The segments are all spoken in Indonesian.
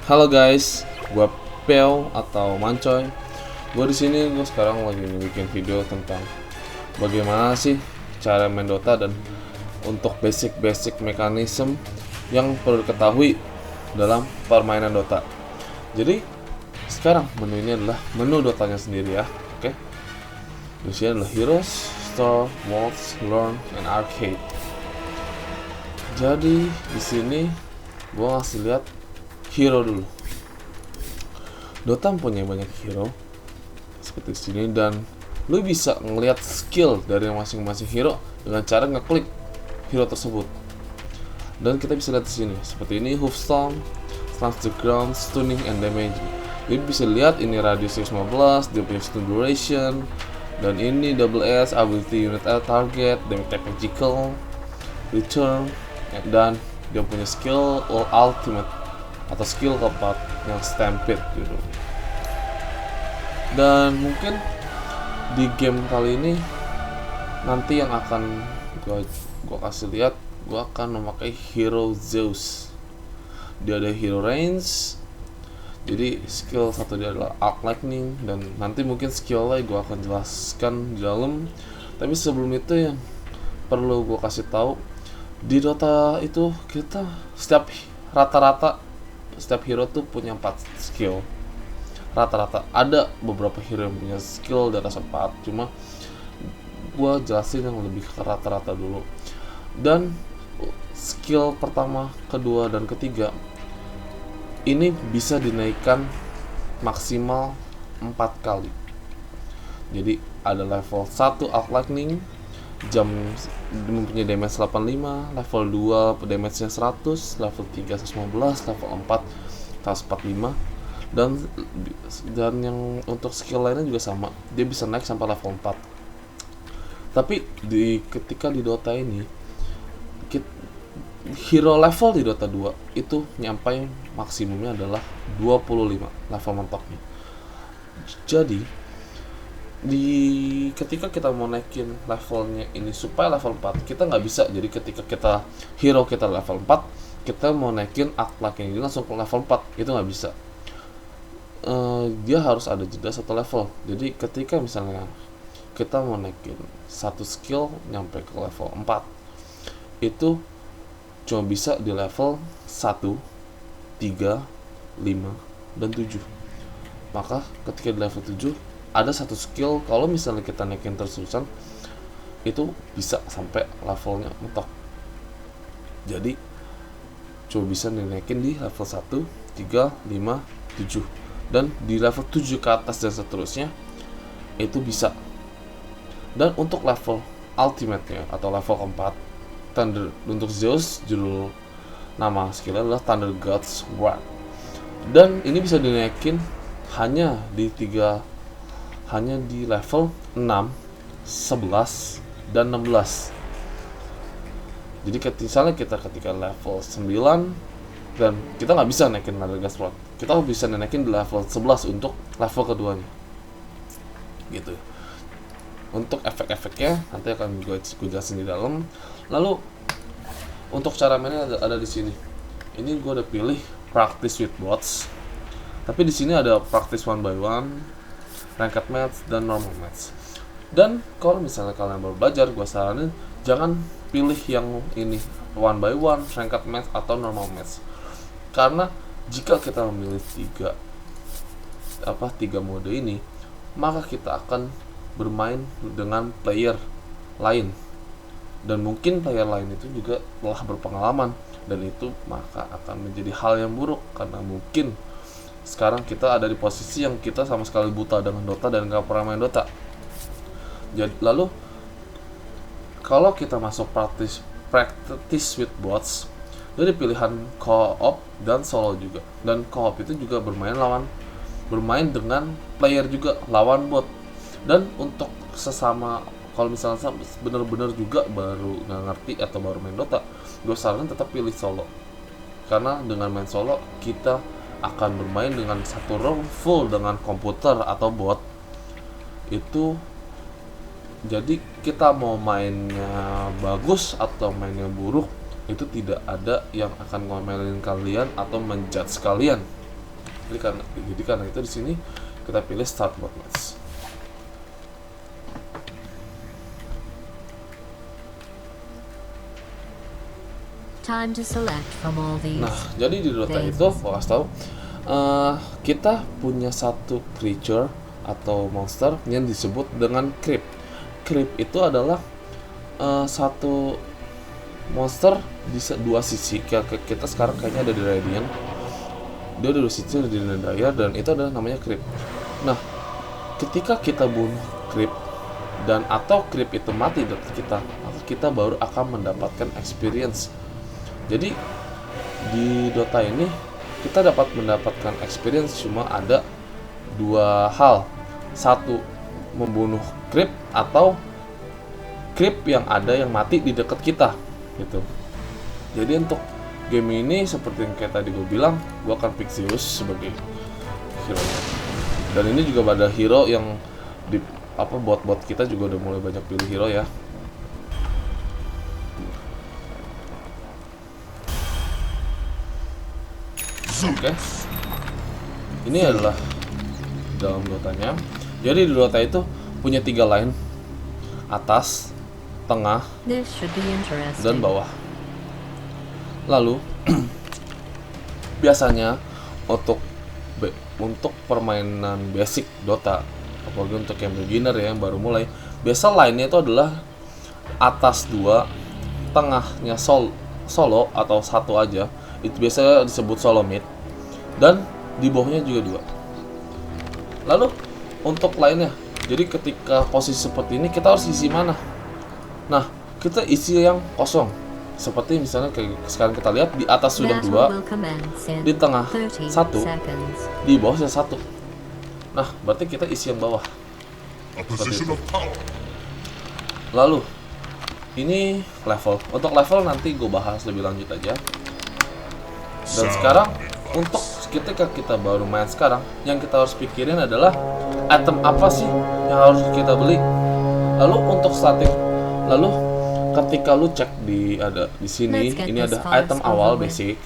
Halo guys, gua Peo atau Mancoy. Gua di sini sekarang lagi bikin video tentang bagaimana sih cara main Dota dan untuk basic mekanisme yang perlu diketahui dalam permainan Dota. Jadi sekarang menu ini adalah menu Dotanya sendiri ya, oke? Di sini adalah Heroes, Store, Worlds, Learn, and Arcade. Jadi di sini gua ngasih lihat hero dulu. Dota punya banyak hero seperti sini dan lu bisa ngelihat skill dari masing-masing hero dengan cara ngeklik hero tersebut. Dan kita bisa lihat di sini seperti ini, Hoofstorm, Slams the Ground, Stunning and Damage. Jadi bisa lihat ini radius 15, dia punya stun duration, dan ini double S, ability unit target, damage type magical, return, dan dia punya skill ultimate atau skill keempat yang stampede gitu. Dan mungkin di game kali ini nanti yang akan gua kasih lihat, gua akan memakai hero Zeus. Dia ada hero range, jadi skill satu dia adalah Arc Lightning, dan nanti mungkin skill lain gua akan jelaskan di dalam. Tapi sebelum itu yang perlu gua kasih tahu, di Dota itu kita rata-rata setiap hero tuh punya 4 skill. Rata-rata ada beberapa hero yang punya skill di atas 4, cuma gua jelasin yang lebih ke rata-rata dulu. Dan skill pertama, kedua, dan ketiga ini bisa dinaikkan maksimal 4 kali. Jadi ada level 1 Arc Lightning, jam mempunyai damage 85, level 2 damage-nya 100, level 3 115, level 4 145, dan yang untuk skill lainnya juga sama, dia bisa naik sampai level 4. Tapi ketika di Dota ini hero level di Dota 2 itu nyampai maksimumnya adalah 25 level mentoknya. Jadi ketika kita mau naikin levelnya ini supaya level 4, kita nggak bisa. Jadi ketika hero kita level 4, kita mau naikin Arc Lightning ini langsung ke level 4, itu nggak bisa. Dia harus ada jeda satu level. Jadi ketika misalnya kita mau naikin satu skill nyampe ke level 4, itu cuma bisa di level 1, 3, 5, dan 7. Maka ketika di level 7 ada satu skill, kalau misalnya kita naikin terus-terusan, itu bisa sampai levelnya mentok. Jadi coba bisa dinaikin di level 1, 3, 5, 7, dan di level 7 ke atas dan seterusnya itu bisa. Dan untuk level ultimate-nya atau level keempat, Thunder, untuk Zeus, judul nama skillnya adalah Thunder God's Wrath. Dan ini bisa dinaikin hanya di level 6, 11, dan 16. Jadi misalnya ketika level 9 dan kita nggak bisa naikin Thunder God's Wrath, kita bisa naikin di level 11 untuk level keduanya gitu. Untuk efek-efeknya nanti akan gue jelasin di dalam. Lalu untuk cara mainnya ada di sini. Ini gue udah pilih practice with bots. Tapi di sini ada practice 1 by 1, ranked match, dan normal match. Dan kalau misalnya kalian baru belajar, gue saranin jangan pilih yang ini 1 by 1, ranked match, atau normal match. Karena jika kita memilih tiga mode ini, maka kita akan bermain dengan player lain, dan mungkin player lain itu juga telah berpengalaman, dan itu maka akan menjadi hal yang buruk karena mungkin sekarang kita ada di posisi yang kita sama sekali buta dengan Dota dan gak pernah main Dota. Jadi lalu kalau kita masuk practice with bots, jadi pilihan co-op dan solo juga. Dan co-op itu juga bermain dengan player juga lawan bot. Dan untuk sesama, kalau misalnya bener-bener juga baru nggak ngerti atau baru main Dota, gue saranin tetap pilih solo. Karena dengan main solo kita akan bermain dengan satu room full dengan komputer atau bot. Itu jadi kita mau mainnya bagus atau mainnya buruk, itu tidak ada yang akan ngomelin kalian atau menjudge kalian. Jadi karena itu di sini kita pilih start bot match. Time to select from all these. Nah, jadi di Dota itu gua kasih tahu kita punya satu creature atau monster yang disebut dengan creep. Creep itu adalah satu monster di dua sisi. Kayak kita sekarang kayaknya ada di Radiant. Dia ada di sisi di Dire dan itu adalah namanya creep. Nah, ketika kita bunuh creep dan atau creep itu mati dekat kita, maka kita baru akan mendapatkan experience. Jadi di Dota ini kita dapat mendapatkan experience cuma ada dua hal. Satu, membunuh creep atau creep yang ada yang mati di dekat kita gitu. Jadi untuk game ini seperti yang kayak tadi gue bilang, gue akan pick Zeus sebagai hero. Dan ini juga ada hero yang di bot-bot kita juga udah mulai banyak pilih hero ya. Oke. Ini adalah dalam Dotanya. Jadi di Dota itu punya 3 line, atas, tengah, dan bawah. Lalu biasanya untuk permainan basic Dota, apalagi untuk yang beginner ya, yang baru mulai, biasa line-nya itu adalah atas 2, tengahnya solo atau satu aja. Itu biasanya disebut solo mid, dan di bawahnya juga 2. Lalu untuk lainnya, jadi ketika posisi seperti ini kita harus isi mana? Nah, kita isi yang kosong. Seperti misalnya kayak sekarang kita lihat, di atas sudah 2, di tengah 1, di bawah sudah 1. Nah, berarti kita isi yang bawah. Lalu ini level. Untuk level nanti gue bahas lebih lanjut aja. Dan sekarang untuk ketika kita baru main sekarang, yang kita harus pikirin adalah item apa sih yang harus kita beli. Lalu untuk starting, lalu ketika lu cek di sini, ini ada item awal basic,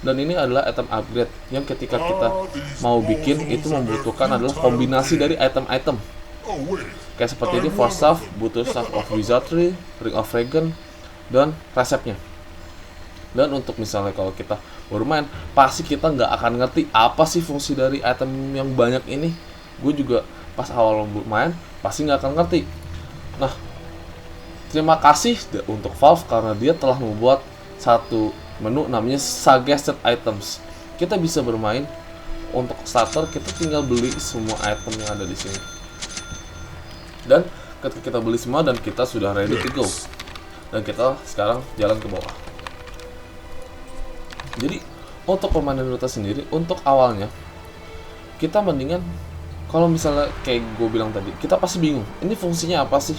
dan ini adalah item upgrade yang ketika kita mau bikin itu membutuhkan adalah kombinasi dari item-item. Kayak seperti ini, Force Staff butuh Staff of Wizardry, Ring of Regen, dan resepnya. Dan untuk misalnya kalau kita baru main, pasti kita nggak akan ngerti apa sih fungsi dari item yang banyak ini. Gue juga pas awal main pasti nggak akan ngerti. Nah, terima kasih untuk Valve karena dia telah membuat satu menu namanya Suggested Items. Kita bisa bermain untuk starter, kita tinggal beli semua item yang ada di sini. Dan ketika kita beli semua dan kita sudah ready to go, dan kita sekarang jalan ke bawah. Jadi untuk permainan Dota sendiri, untuk awalnya kita mendingan, kalau misalnya kayak gue bilang tadi, kita pasti bingung ini fungsinya apa sih,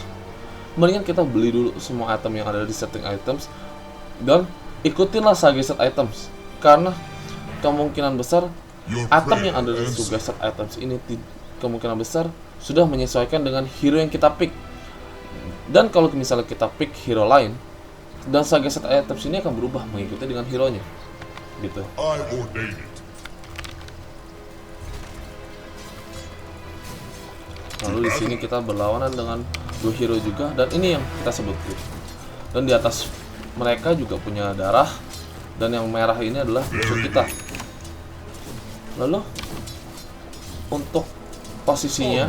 mendingan kita beli dulu semua item yang ada di setting items dan ikutinlah suggested items, karena kemungkinan besar item yang ada di suggested items ini kemungkinan besar sudah menyesuaikan dengan hero yang kita pick. Dan kalau misalnya kita pick hero lain, dan suggested items ini akan berubah mengikuti dengan hero nya gitu. Lalu di sini kita berlawanan dengan 2 hero juga, dan ini yang kita sebut creep. Dan di atas mereka juga punya darah, dan yang merah ini adalah musuh kita. Lalu untuk posisinya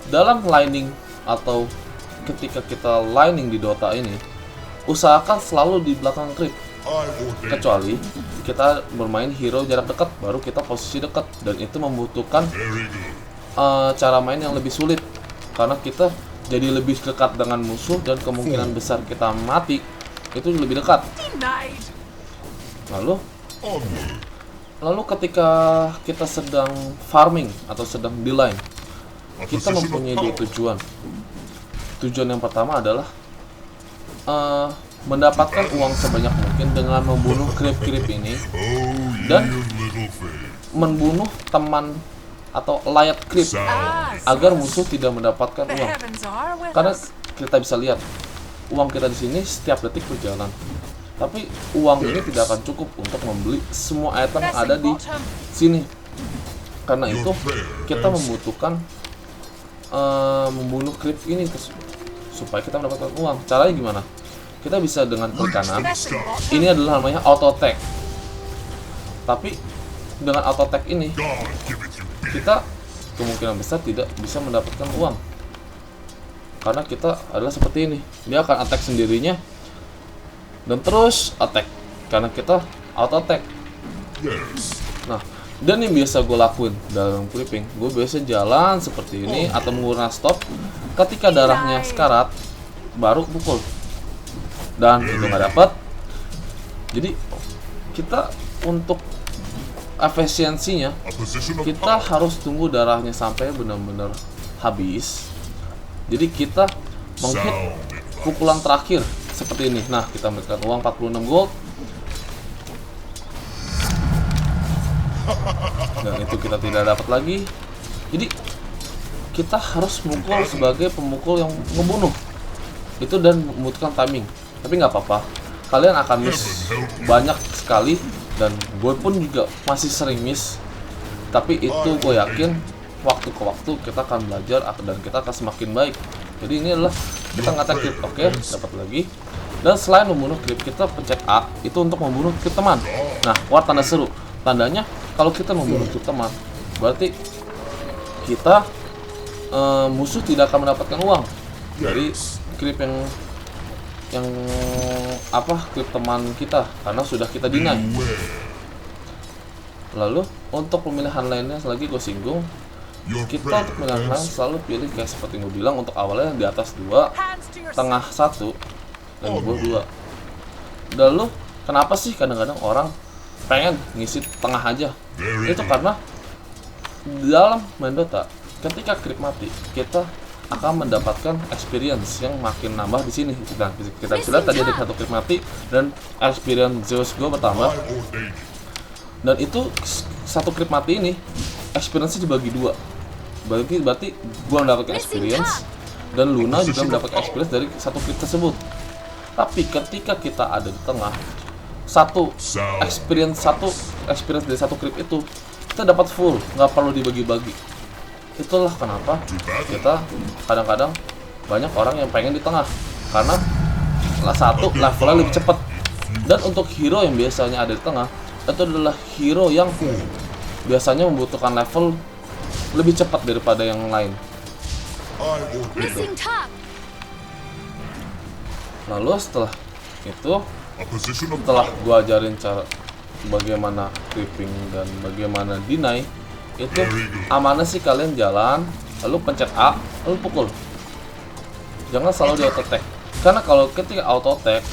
dalam lining atau ketika kita lining di Dota ini, usahakan selalu di belakang creep. Kecuali kita bermain hero jarak dekat, baru kita posisi dekat, dan itu membutuhkan cara main yang lebih sulit karena kita jadi lebih dekat dengan musuh dan kemungkinan besar kita mati itu lebih dekat. Lalu ketika kita sedang farming atau sedang di line, kita mempunyai 2 tujuan. Tujuan yang pertama adalah mendapatkan uang sebanyak mungkin dengan membunuh creep-creep ini dan membunuh teman atau layat creep agar musuh tidak mendapatkan uang. Karena kita bisa lihat uang kita di sini setiap detik berjalan, tapi uang ini tidak akan cukup untuk membeli semua item yang ada di sini. Karena itu kita membutuhkan membunuh creep ini supaya kita mendapatkan uang. Caranya gimana? Kita bisa dengan klik kanan. Ini adalah namanya auto attack. Tapi dengan auto attack ini kita kemungkinan besar tidak bisa mendapatkan uang. Karena kita adalah seperti ini. Dia akan attack sendirinya dan terus attack karena kita auto attack. Nah, dan yang biasa gue lakuin dalam creeping, gue biasa jalan seperti ini atau menggunakan stop. Ketika darahnya sekarat, baru pukul. Dan itu nggak dapat. Jadi kita untuk efisiensinya kita harus tunggu darahnya sampai benar-benar habis. Jadi kita menghit pukulan terakhir seperti ini. Nah, kita mendapatkan uang 46 gold. Dan itu kita tidak dapat lagi. Jadi kita harus mukul sebagai pemukul yang ngebunuh. Itu dan membutuhkan timing. Tapi nggak apa-apa, kalian akan miss banyak sekali. Dan gue pun juga masih sering miss. Tapi itu gue yakin waktu ke waktu kita akan belajar dan kita akan semakin baik. Jadi ini adalah kita ngatak creep. Oke, dapat lagi. Dan selain membunuh creep, kita pencet A itu untuk membunuh creep teman. Nah, keluar tanda seru. Tandanya kalau kita membunuh creep teman, berarti kita musuh tidak akan mendapatkan uang dari creep yang creep teman kita karena sudah kita deny. Lalu untuk pemilihan lainnya lagi gue singgung, kita untuk pemilihan lain selalu pilih kayak seperti gue bilang, untuk awalnya di atas 2, tengah 1, dan di bawah 2. Lalu kenapa sih kadang-kadang orang pengen ngisi tengah aja? Itu karena dalam main Dota ketika creep mati, kita akan mendapatkan experience yang makin nambah di sini. Kita bisa lihat tadi ada satu creep mati dan experience Zeus gue bertambah. Dan itu satu creep mati ini experience-nya dibagi 2. Berarti gue mendapatkan experience dan Luna juga mendapatkan experience dari satu creep tersebut. Tapi ketika kita ada di tengah, satu experience dari satu creep itu kita dapat full, nggak perlu dibagi-bagi. Itulah kenapa kita kadang-kadang banyak orang yang pengen di tengah, karena satu levelnya lebih cepat. Dan untuk hero yang biasanya ada di tengah, itu adalah hero yang biasanya membutuhkan level lebih cepat daripada yang lain. Gitu. Lalu setelah itu, setelah gua ajarin cara bagaimana creeping dan bagaimana deny, itu amanah sih kalian jalan lalu pencet A lalu pukul. Jangan selalu di auto attack, karena kalau ketika auto attack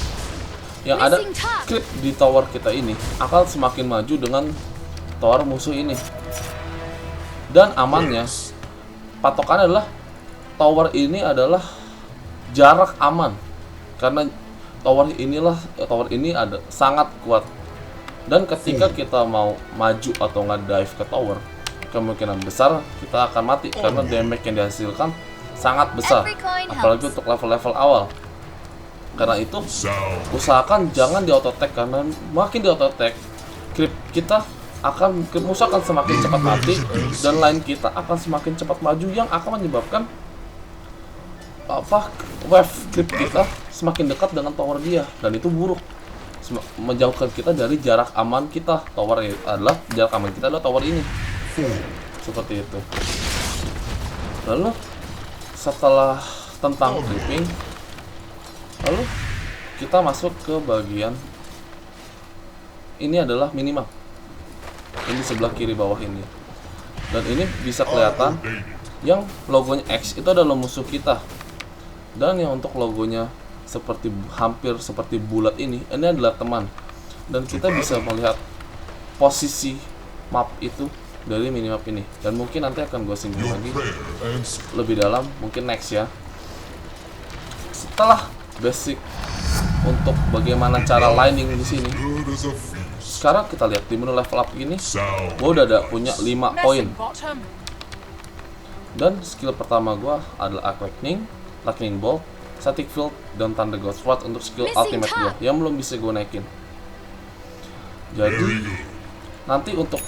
yang ada creep di tower kita ini akan semakin maju dengan tower musuh ini. Dan amannya patokannya adalah tower ini adalah jarak aman, karena tower ini ada sangat kuat. Dan ketika kita mau maju atau nggak dive ke tower, kemungkinan besar kita akan mati karena damage yang dihasilkan sangat besar, apalagi untuk level-level awal. Karena itu usahakan jangan di auto attack, karena makin di auto attack creep musuh akan semakin cepat mati dan line kita akan semakin cepat maju, yang akan menyebabkan wave creep kita semakin dekat dengan tower dia, dan itu buruk, menjauhkan kita dari jarak aman kita. Jarak aman kita adalah tower ini. Seperti itu. Lalu setelah tentang creeping, lalu kita masuk ke bagian ini adalah minimap. Ini sebelah kiri bawah ini. Dan ini bisa kelihatan yang logonya X itu adalah musuh kita. Dan yang untuk logonya hampir seperti bulat ini adalah teman. Dan kita bisa melihat posisi map itu dari minimap ini, dan mungkin nanti akan gue singgung lagi lebih dalam mungkin next ya. Setelah basic untuk bagaimana cara lining di sini, sekarang kita lihat di menu level up gini, gue udah punya 5 poin. Dan skill pertama gue adalah Lightning Bolt, Static Field, dan Thunder Ghost Sword untuk skill ultimate gue yang belum bisa gue naikin. Jadi Nanti untuk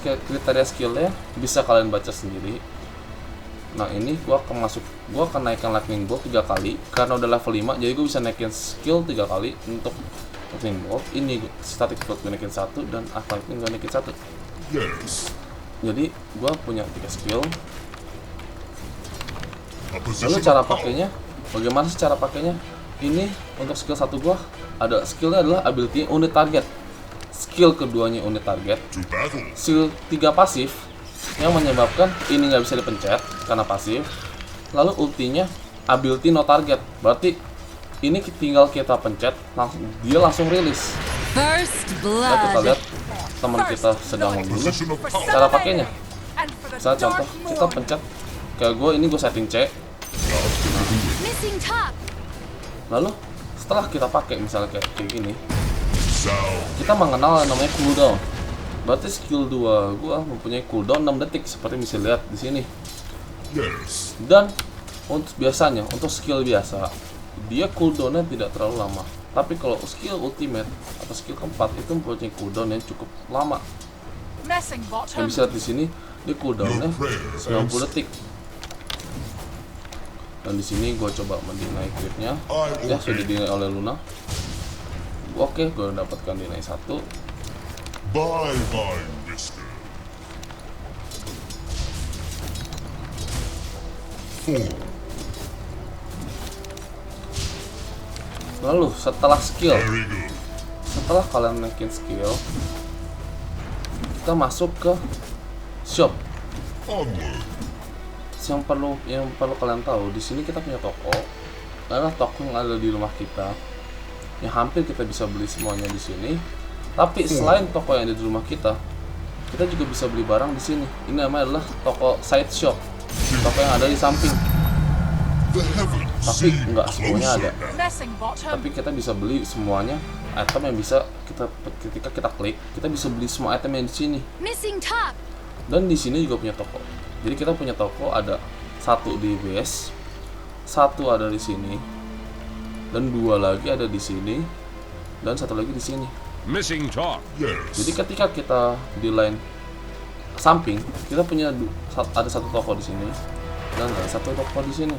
kriteria skillnya bisa kalian baca sendiri. Nah ini gua akan naikkan lightning bolt 3 kali karena udah level 5, jadi gua bisa naikin skill 3 kali untuk lightning bolt. Ini static float gua naikin 1 dan arc lightning gua naikin 1. Yes. Jadi gua punya 3 skill. A Lalu position cara of power. pakainya, bagaimana sih cara pakainya? Ini untuk skill 1 gua ada skillnya adalah ability unit target. Skill keduanya unit target. To battle. Skill 3 pasif yang menyebabkan ini nggak bisa dipencet karena pasif. Lalu ultinya ability no target. Berarti ini tinggal kita pencet, dia langsung rilis. First Nah, kita blood. lihat teman kita sedang membunuh. Position of power. Cara pakainya, misalnya contoh kita pencet kayak gue setting C. Missing top. Lalu setelah kita pakai misalnya kayak gini, Sound. kita mengenal yang namanya cooldown. Berarti skill 2 gua mempunyai cooldown 6 detik seperti bisa lihat di sini. Yes. Dan untuk biasanya untuk skill biasa dia cooldownnya tidak terlalu lama. Tapi kalau skill ultimate atau skill keempat itu mempunyai cooldown yang cukup lama. Messing Yang bottom. bisa lihat di sini dia cooldownnya 90 detik. Dan di sini gua coba mendinai creepnya. Ya sudah dinai oleh Luna. Oke, gua dapatkan dinai 1. Bye bye, mister. 4. Lalu setelah skill, Very good. setelah kalian naikin skill, kita masuk ke shop. Onward. Yang perlu kalian tahu, di sini kita punya toko. Adalah toko yang ada di rumah kita, yang hampir kita bisa beli semuanya di sini. Tapi selain toko yang ada di rumah kita juga bisa beli barang di sini. Ini namanya adalah toko side shop, toko yang ada di samping. The heavens Tapi seem nggak semuanya ada. closer now. Messing bottom. Tapi kita bisa beli semuanya item yang bisa ketika kita klik, kita bisa beli semua item yang di sini. Missing top. Dan di sini juga punya toko. Jadi kita punya toko ada satu di base, satu ada di sini, dan 2 lagi ada di sini, dan 1 lagi di sini. Missing top. Yes. Jadi ketika kita di line samping, kita punya ada 1 toko di sini dan ada 1 toko di sini.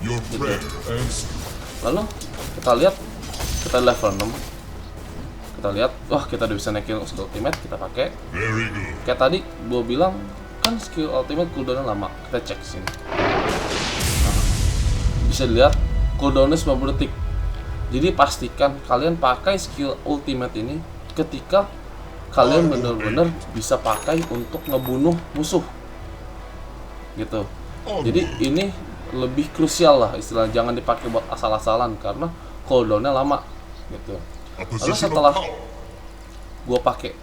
Your prayer answered. Lalu kita lihat, kita level 6. Kita lihat, wah kita udah bisa naikin skill ultimate, kita pakai. Very good. Kayak tadi gua bilang kan skill ultimate cooldownnya lama. Kita cek sini. Nah, bisa dilihat cooldownnya 90 detik. Jadi pastikan kalian pakai skill ultimate ini ketika kalian benar-benar bisa pakai untuk ngebunuh musuh. Gitu. Jadi ini lebih krusial lah istilahnya, jangan dipakai buat asal-asalan karena cooldownnya lama gitu. A Lalu position setelah of power. gua pakai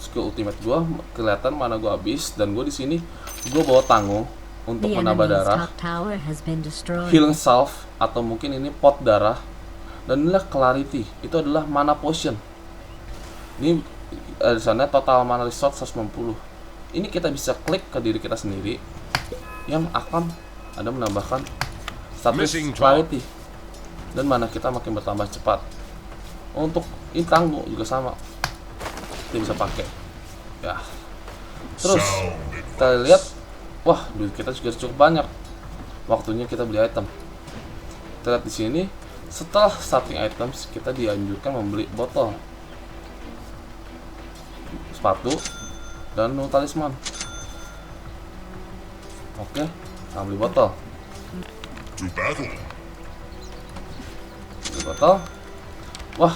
skill ultimate gua, kelihatan mana gua habis, dan gua di sini gua bawa tanggung untuk The menambah enemy's darah, top tower has been destroyed. healing salve atau mungkin ini pot darah, dan inilah clarity, itu adalah mana potion. Ini di sana total mana restore 190. Ini kita bisa klik ke diri kita sendiri yang akan ada menambahkan status Missing top. clarity, dan mana kita makin bertambah cepat. Untuk ini tangguh juga sama, kita bisa pakai ya. Terus Sound kita lihat, wah duit kita juga cukup banyak, waktunya kita beli item. Kita lihat di sini, setelah starting items kita dianjurkan membeli botol, sepatu, dan talisman. Oke, kita beli botol. to battle. Beli botol. Wah,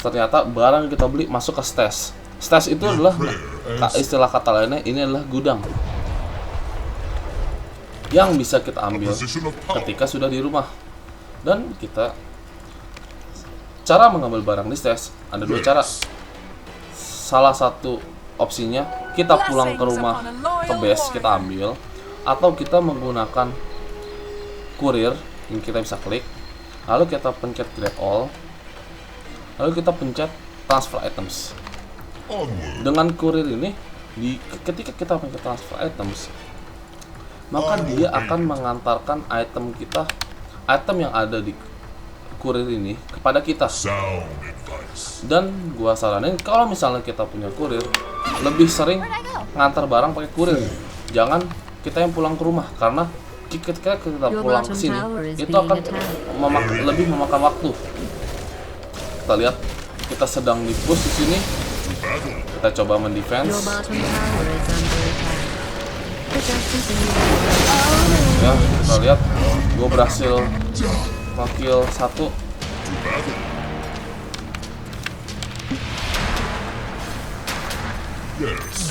ternyata barang yang kita beli masuk ke stash. Stash itu adalah istilah kata lainnya, ini adalah gudang yang bisa kita A ambil position of power. ketika sudah di rumah. Dan kita cara mengambil barang di stash ada 2 cara. Salah satu opsinya kita pulang ke rumah ke base, kita ambil, atau kita menggunakan kurir yang kita bisa klik, lalu kita pencet create all, lalu kita pencet transfer items. Onward. Dengan kurir ini, ketika kita pencet transfer items, maka dia akan mengantarkan item kita, item yang ada di kurir ini kepada kita. Sound advice. Dan gua saranin kalau misalnya kita punya kurir, lebih sering ngantar barang pakai kurir. Jangan kita yang pulang ke rumah, karena ketika kita pulang ke sini itu akan lebih memakan waktu. Kita lihat kita sedang di push di sini. Kita coba Your mendefense. bottom tower is under attack. Protect Ya, kita lihat gue berhasil nge-kill satu.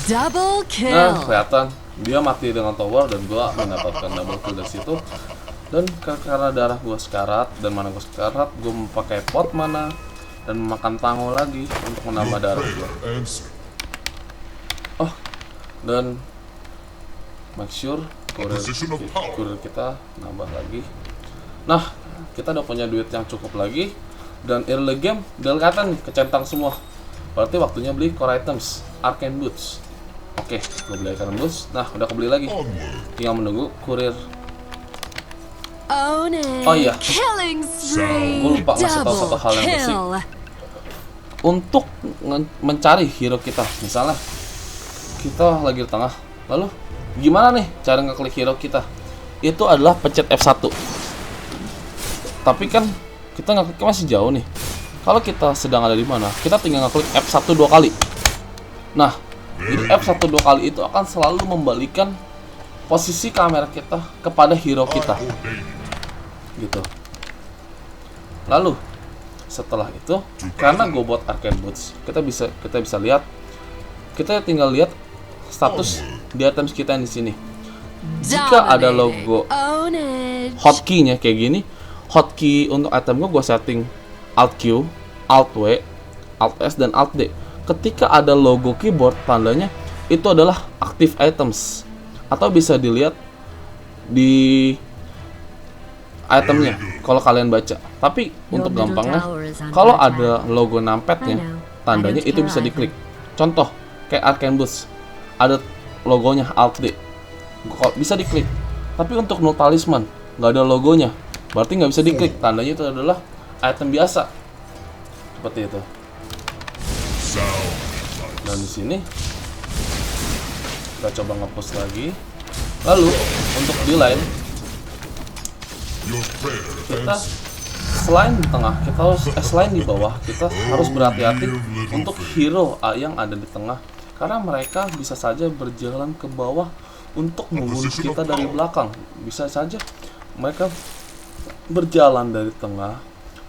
double Nah, kill. kelihatan dia mati dengan tower dan gua mendapatkan double kill dari situ. Dan karena darah gua sekarat dan mana gua sekarat, gua memakai pot mana dan memakan tango lagi untuk menambah darah gua. Answer. Oh, dan make sure kurir kita nambah lagi. Nah, kita udah punya duit yang cukup lagi dan early game udah kelihatan nih kecentang semua. Berarti waktunya beli core items, arcane boots. Oke, gue beli arcane boots. Nah, udah kebeli lagi. Onward. Tinggal menunggu kurir. Own it. Oh iya. Killing spree. Gue lupa ngasih tahu satu Double hal yang basic. kill. Untuk mencari hero kita, misalnya kita lagi di tengah, lalu gimana nih cara ngeklik hero kita? Itu adalah pencet F1. Tapi kan kita ngekliknya masih jauh nih. Kalau kita sedang ada di mana, kita tinggal ngeklik F1 2 kali. Nah, jadi F1 2 kali itu akan selalu membalikan posisi kamera kita kepada hero kita. Gitu. Lalu setelah itu, karena gue buat arcane boots, kita bisa lihat, kita tinggal lihat status di items kita yang di sini. Jika ada logo Own it. hotkey-nya kayak gini, hotkey untuk item gue setting Alt Q, Alt W, Alt S dan Alt D. Ketika ada logo keyboard, tandanya itu adalah active items, atau bisa dilihat di itemnya kalau kalian baca. Tapi untuk gampangnya, kalau ada logo numpad-nya, tandanya itu bisa diklik. Contoh kayak arcane boots, ada logonya Alt D, bisa diklik. Tapi untuk no talisman nggak ada logonya, berarti nggak bisa diklik. Tandanya itu adalah item biasa. Seperti itu. Dan di sini kita coba nge-push lagi. Lalu untuk di line, kita selain di tengah, kita harus selain di bawah, kita harus berhati-hati untuk hero yang ada di tengah, karena mereka bisa saja berjalan ke bawah untuk membunuh kita dari belakang. Bisa saja mereka berjalan dari tengah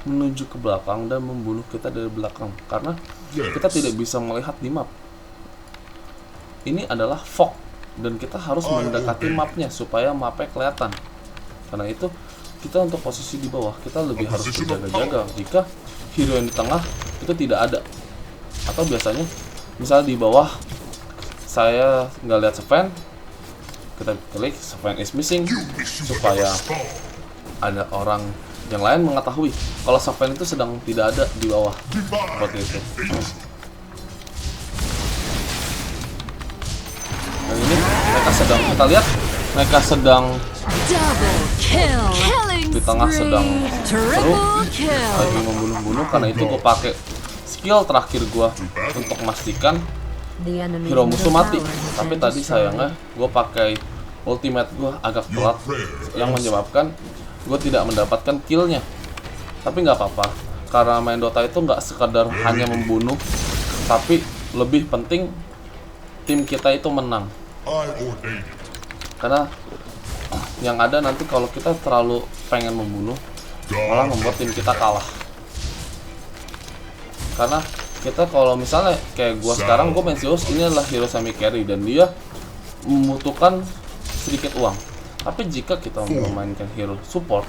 menuju ke belakang dan membunuh kita dari belakang, karena kita tidak bisa melihat di map. Ini adalah fog dan kita harus mendekati mapnya supaya mapnya kelihatan. Karena itu kita untuk posisi di bawah kita lebih harus berjaga-jaga jika hero yang di tengah itu tidak ada. Atau biasanya misalnya di bawah saya nggak lihat Sven, kita klik Sven is missing supaya ada orang yang lain mengetahui kalau Sven itu sedang tidak ada di bawah. Seperti itu. Dan ini mereka sedang, kita lihat mereka sedang Double kill. Killing di tengah sedang spree. seru Triple kill. lagi membunuh-bunuh. Karena itu gue pakai skill terakhir gue untuk memastikan The enemy's hero musuh middle mati. tower has Tapi been tadi destroyed. sayangnya gue pakai ultimate gue agak telat, yang menyebabkan gue tidak mendapatkan killnya. Tapi nggak apa-apa, karena main Dota itu nggak sekadar hanya membunuh, tapi lebih penting tim kita itu menang. I ordain it. Karena yang ada nanti kalau kita terlalu pengen membunuh, malah membuat tim kita kalah. Karena kita kalau misalnya kayak gua sekarang, gua main Zeus, ini adalah hero semi carry dan dia membutuhkan sedikit uang. Tapi jika kita memainkan hero support,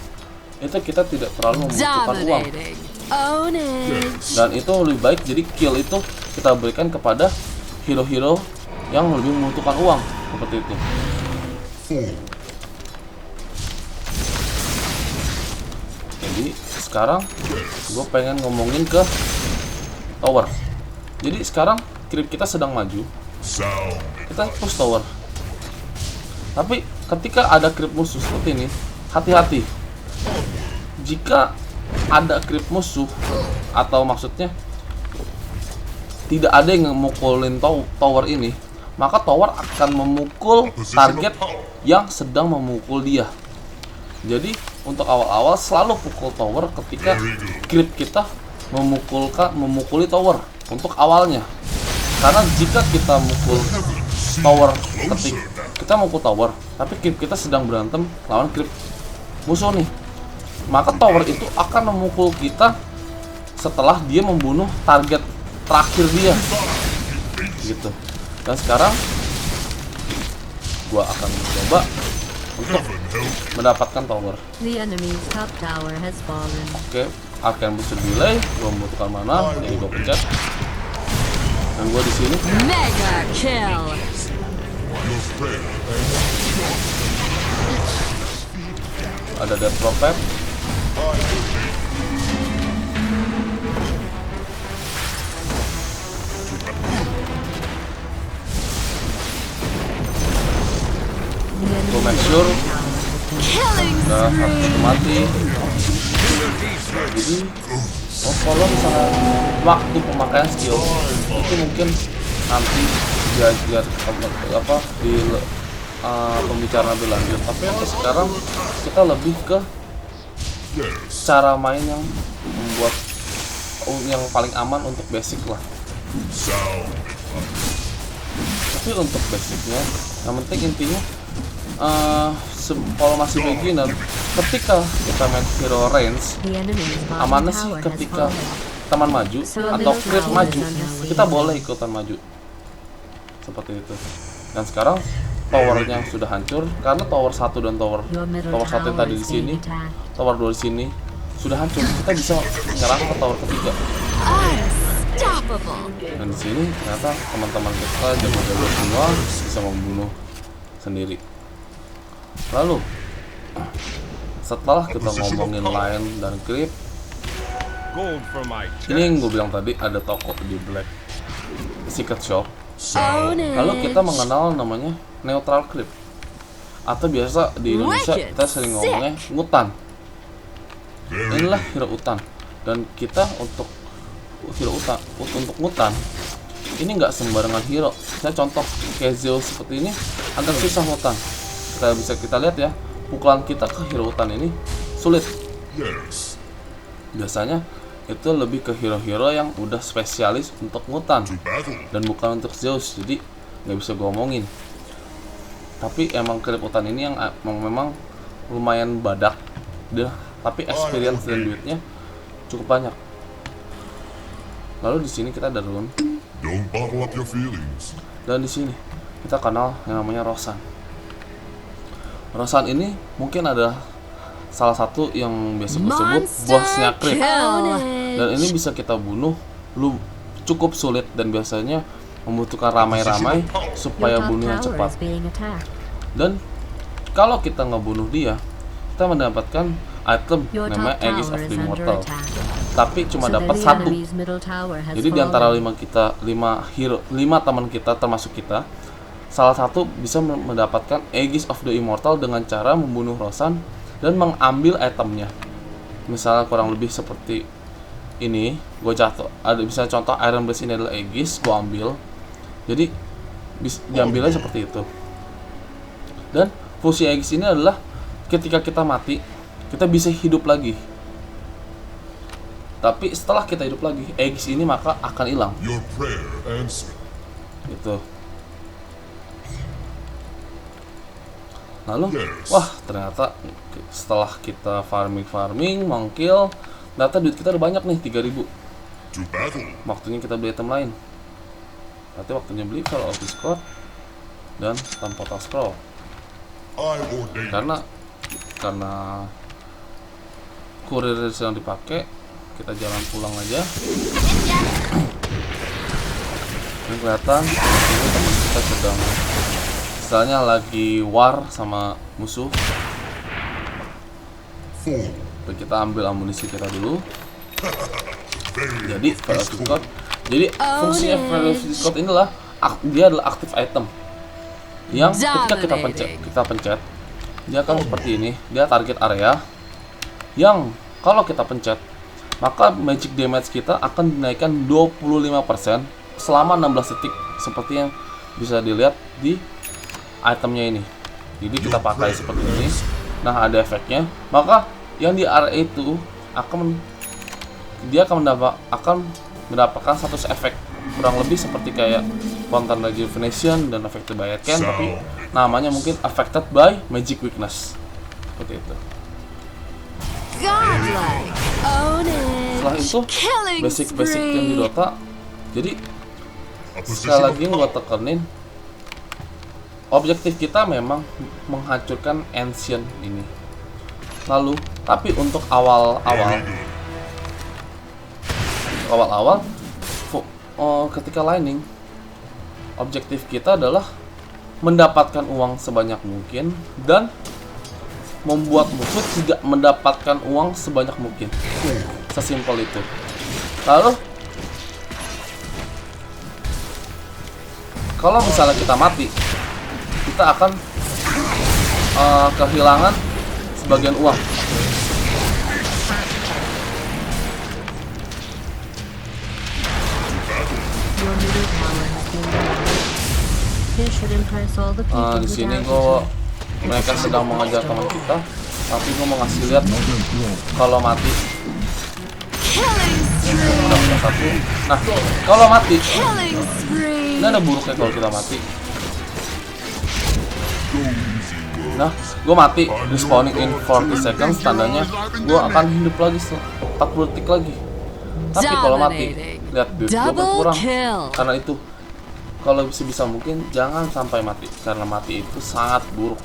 itu kita tidak terlalu membutuhkan uang. Dominating. Own it. Dan itu lebih baik, jadi kill itu kita berikan kepada hero-hero yang lebih membutuhkan uang. Seperti itu. Jadi sekarang gue pengen ngomongin ke tower. Jadi sekarang creep kita sedang maju, Sound. kita push tower. Tapi ketika ada creep musuh seperti ini, hati-hati. Jika ada creep musuh, atau maksudnya tidak ada yang memukulin tower ini, maka tower akan memukul target yang sedang memukul dia. Jadi untuk awal-awal selalu pukul tower ketika creep kita memukuli tower untuk awalnya. Karena jika kita mukul tower ketika kita mukul tower, tapi creep kita sedang berantem lawan creep musuh nih, maka tower itu akan memukul kita setelah dia membunuh target terakhir dia gitu. Dan sekarang gua akan mencoba untuk mendapatkan tower. The enemy's top tower has fallen. Oke, Arcane Booster delay, gua membutuhkan mana, jadi gua pencet. Dan gua di sini Mega kill. Your prayer ada Death Prophet. Gua make sure udah harus mati. Jadi kalau misalnya waktu pemakaian skill itu mungkin nanti biar apa di pembicaraan lebih lanjut, tapi untuk sekarang kita lebih ke cara main yang membuat yang paling aman untuk basic lah. Tapi untuk basicnya yang penting intinya kalau masih beginner, ketika kita main hero range, amannya sih ketika teman maju atau creep maju, kita boleh ikutan maju seperti itu. Dan sekarang towernya sudah hancur karena tower 1 dan tower 1 tadi di sini, tower 2 di sini sudah hancur. Kita bisa menyerang ke tower ketiga. Dan di sini ternyata teman-teman kita jago-jago semua bisa membunuh sendiri. Lalu setelah kita ngomongin line dan creep, ini yang gue bilang tadi, ada toko di Black Secret Shop. Lalu kita mengenal namanya neutral creep, atau biasa di Indonesia kita sering ngomongnya ngutan. Inilah hero utan, dan kita untuk hero utan, untuk ngutan ini nggak sembarangan hero. Saya contoh kayak Zeus seperti ini agak susah ngutan. Kita lihat ya, pukulan kita ke hero utan ini sulit. Biasanya itu lebih ke hero-hero yang udah spesialis untuk ngutan dan bukan untuk Zeus, jadi nggak bisa gue omongin. Tapi emang creep utan ini yang memang lumayan badak dia, tapi experience dan duitnya cukup banyak. Lalu di sini kita ada rune. Don't bottle up your feelings. Dan di sini kita kenal yang namanya Rosan. Rosan ini mungkin ada salah satu yang biasa disebut bosnya creep. Dan ini bisa kita bunuh cukup sulit dan biasanya membutuhkan ramai-ramai supaya bunuhnya cepat. Dan kalau kita ngebunuh dia, kita mendapatkan item namanya Aegis of the Immortal. Tapi cuma dapat satu. Jadi di antara 5 teman kita termasuk kita, salah satu bisa mendapatkan Aegis of the Immortal dengan cara membunuh Rosan dan mengambil itemnya. Misalnya kurang lebih seperti ini, gue jatuh. Ada bisa contoh Iron Blast ini adalah Aegis, gue ambil. Jadi diambilnya seperti itu. Dan fungsi Aegis ini adalah ketika kita mati, kita bisa hidup lagi. Tapi setelah kita hidup lagi, Aegis ini maka akan hilang. Your prayer answered. Gitu. Lalu, wah ternyata setelah kita farming, mengkill, ternyata duit kita udah banyak nih, 3.000. To battle. Waktunya kita beli item lain. Berarti waktunya beli Veil of Discord dan Portal Scroll. I ordain. Karena kurir sedang dipakai, kita jalan pulang aja. Ini kelihatan ini teman kita sedang misalnya lagi war sama musuh. Dan kita ambil amunisi kita dulu. Jadi Veil of Discord. Jadi fungsinya Veil of Discord inilah dia adalah active item yang ketika kita pencet dia akan seperti ini. Dia target area yang kalau kita pencet maka magic damage kita akan dinaikkan 25% selama 16 detik seperti yang bisa dilihat di itemnya ini. Jadi kita pakai seperti ini. Nah, ada efeknya. Maka yang di area itu akan mendapatkan status efek kurang lebih seperti kayak Fountain Rejuvenation dan Affected by Can, tapi namanya mungkin Affected by Magic Weakness. Seperti itu. Godlike. Own it. Setelah itu Killing basic yang di spree. Dota. Jadi A sekali position lagi of gua power. tekenin, objektif kita memang menghancurkan Ancient ini. Lalu, tapi untuk awal-awal ketika Lightning, objektif kita adalah mendapatkan uang sebanyak mungkin dan membuat musuh tidak mendapatkan uang sebanyak mungkin. Sesimpel itu. Lalu kalau misalnya kita mati, kita akan kehilangan sebagian uang. Your middle tower has been lowered. This should impress all the people Di sini without mereka sedang mengejar teman kita, tapi gue mau ngasih lihat kalau mati. Killing spree. Udah punya satu. Nah, kalau mati, Killing spree. ini ada buruknya kalau kita mati. Nah, gue mati, respawning in 40 seconds, tandanya gue akan hidup lagi 40 detik lagi. Tapi kalau mati, lihat duit gue Double berkurang. kill. Karena itu, kalau bisa mungkin jangan sampai mati, karena mati itu sangat buruk.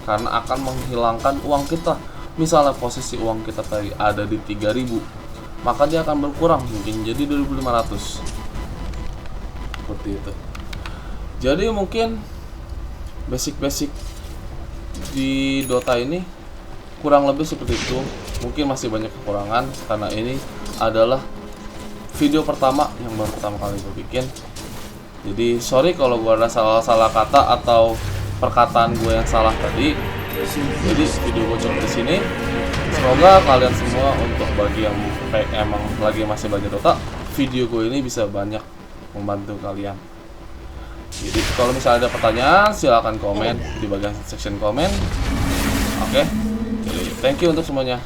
Karena akan menghilangkan uang kita. Misalnya posisi uang kita tadi ada di 3000, maka dia akan berkurang mungkin jadi 2500. Seperti itu. Jadi mungkin basic di Dota ini kurang lebih seperti itu. Mungkin masih banyak kekurangan karena ini adalah video pertama yang baru pertama kali gue bikin. Jadi sorry kalau gue ada salah kata atau perkataan gue yang salah tadi. Jadi video gue cukup di sini. Semoga kalian semua, untuk bagi yang emang lagi masih belajar Dota, video gue ini bisa banyak membantu kalian. Jadi kalau misalnya ada pertanyaan, silahkan komen di bagian section komen. Oke. Jadi thank you untuk semuanya.